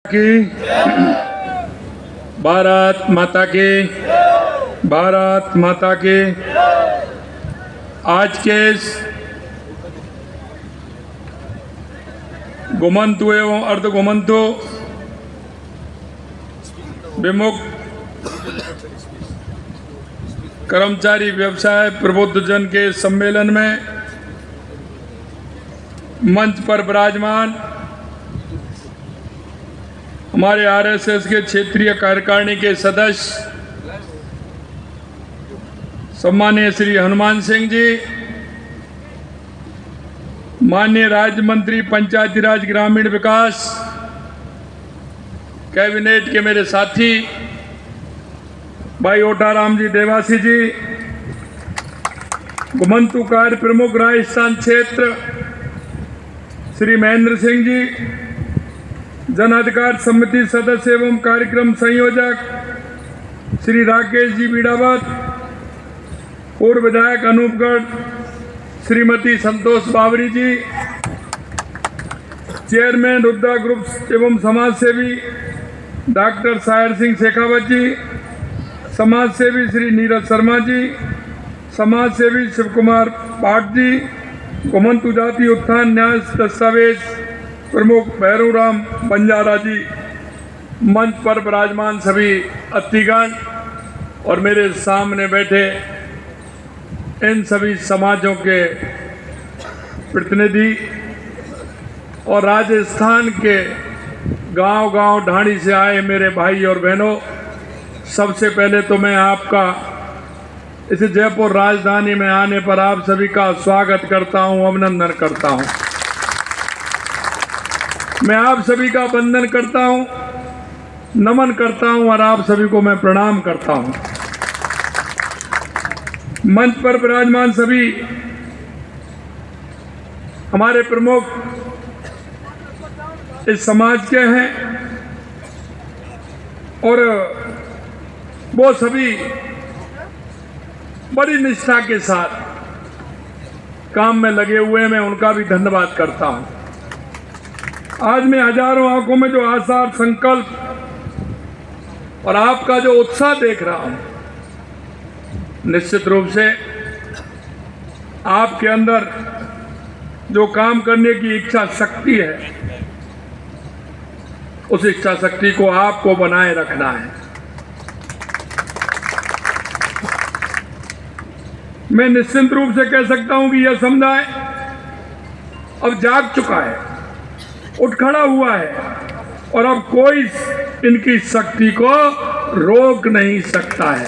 की भारत माता की भारत माता की। आज के इस घुमंतु एवं अर्ध घुमंतु विमुख कर्मचारी व्यवसाय प्रबुद्धजन के सम्मेलन में मंच पर विराजमान हमारे आरएसएस के क्षेत्रीय कार्यकारिणी के सदस्य सम्मानीय श्री हनुमान सिंह जी, माननीय राज्य मंत्री पंचायती राज ग्रामीण विकास कैबिनेट के मेरे साथी भाई ओटाराम जी देवासी जी, घुमंतु कार्य प्रमुख राजस्थान क्षेत्र श्री महेंद्र सिंह जी, जन अधिकार समिति सदस्य एवं कार्यक्रम संयोजक श्री राकेश जी बीड़ावत, पूर्व विधायक अनूपगढ़ श्रीमती संतोष बावरी जी, चेयरमैन रुद्रा ग्रुप एवं समाज सेवी डॉक्टर सायर सिंह शेखावत जी, समाज सेवी श्री नीरज शर्मा जी, समाज सेवी शिव कुमार पाठ जी, घुमंतु जाति उत्थान न्याय दस्तावेज प्रमुख भैरवराम बंजारा जी, मंच पर विराजमान सभी अतिथिगण और मेरे सामने बैठे इन सभी समाजों के प्रतिनिधि और राजस्थान के गांव-गांव ढाणी से आए मेरे भाई और बहनों, सबसे पहले तो मैं आपका इस जयपुर राजधानी में आने पर आप सभी का स्वागत करता हूं, अभिनंदन करता हूं। मैं आप सभी का वंदन करता हूं, नमन करता हूं और आप सभी को मैं प्रणाम करता हूं। मंच पर विराजमान सभी हमारे प्रमुख इस समाज के हैं और वो सभी बड़ी निष्ठा के साथ काम में लगे हुए, मैं उनका भी धन्यवाद करता हूं। आज मैं हजारों आंखों में जो आसार, संकल्प और आपका जो उत्साह देख रहा हूं, निश्चित रूप से आपके अंदर जो काम करने की इच्छा शक्ति है, उस इच्छा शक्ति को आपको बनाए रखना है। मैं निश्चित रूप से कह सकता हूं कि यह समुदाय अब जाग चुका है, उठ खड़ा हुआ है और अब कोई इनकी शक्ति को रोक नहीं सकता है।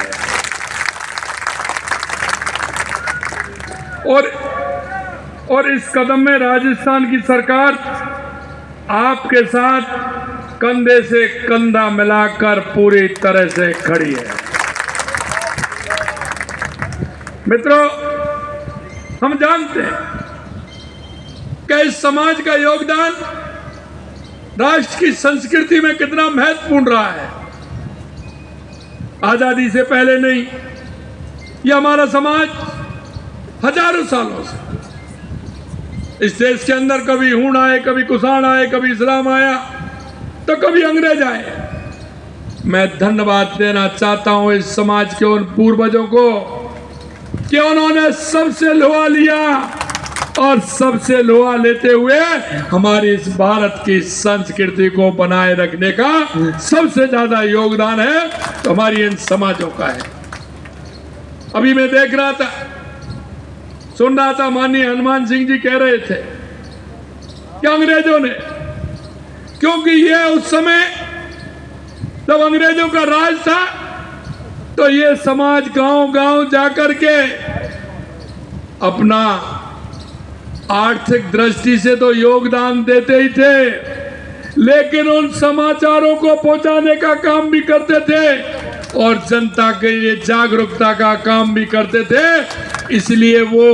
और इस कदम में राजस्थान की सरकार आपके साथ कंधे से कंधा मिलाकर पूरी तरह से खड़ी है। मित्रों, हम जानते हैं कि इस समाज का योगदान राष्ट्र की संस्कृति में कितना महत्वपूर्ण रहा है। आजादी से पहले नहीं, यह हमारा समाज हजारों सालों से इस देश के अंदर कभी हूण आए, कभी कुषाण आए, कभी इस्लाम आया, तो कभी अंग्रेज आए। मैं धन्यवाद देना चाहता हूं इस समाज के उन पूर्वजों को कि उन्होंने सबसे लोहा लिया और सबसे लोहा लेते हुए हमारी इस भारत की संस्कृति को बनाए रखने का सबसे ज्यादा योगदान है तो हमारी इन समाजों का है। अभी मैं देख रहा था, सुन रहा था, माननीय हनुमान सिंह जी कह रहे थे कि अंग्रेजों ने, क्योंकि ये उस समय जब अंग्रेजों का राज था तो ये समाज गांव-गांव जाकर के अपना आर्थिक दृष्टि से तो योगदान देते ही थे, लेकिन उन समाचारों को पहुंचाने का काम भी करते थे और जनता के लिए जागरूकता का काम भी करते थे। इसलिए वो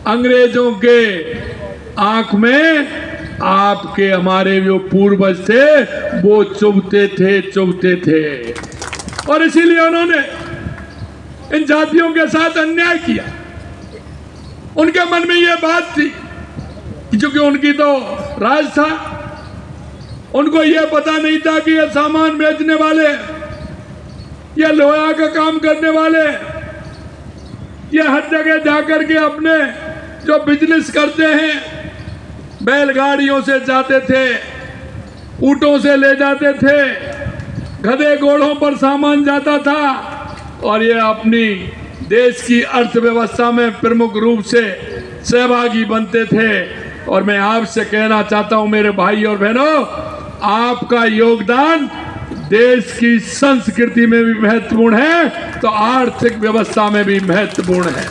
अंग्रेजों के आंख में आपके हमारे जो पूर्वज थे वो चुभते थे और इसीलिए उन्होंने इन जातियों के साथ अन्याय किया। उनके मन में यह बात थी कि चूंकि उनकी तो राज था, उनको यह पता नहीं था कि ये सामान बेचने वाले, ये लोहा का काम करने वाले, ये हर जगह जाकर के अपने जो बिजनेस करते हैं, बैलगाड़ियों से जाते थे, ऊंटों से ले जाते थे, गधे घोड़ों पर सामान जाता था और ये अपनी देश की अर्थव्यवस्था में प्रमुख रूप से सहभागी बनते थे। और मैं आपसे कहना चाहता हूं मेरे भाई और बहनों, आपका योगदान देश की संस्कृति में भी महत्वपूर्ण है तो आर्थिक व्यवस्था में भी महत्वपूर्ण है।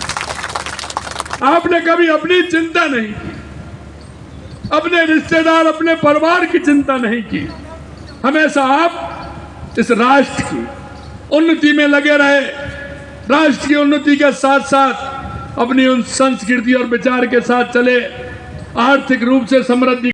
आपने कभी अपनी चिंता नहीं की, अपने रिश्तेदार, अपने परिवार की चिंता नहीं की। हमेशा आप इस राष्ट्र की उन्नति में लगे रहे, राष्ट्र की उन्नति के साथ साथ अपनी उन संस्कृति और विचार के साथ चले, आर्थिक रूप से समृद्धि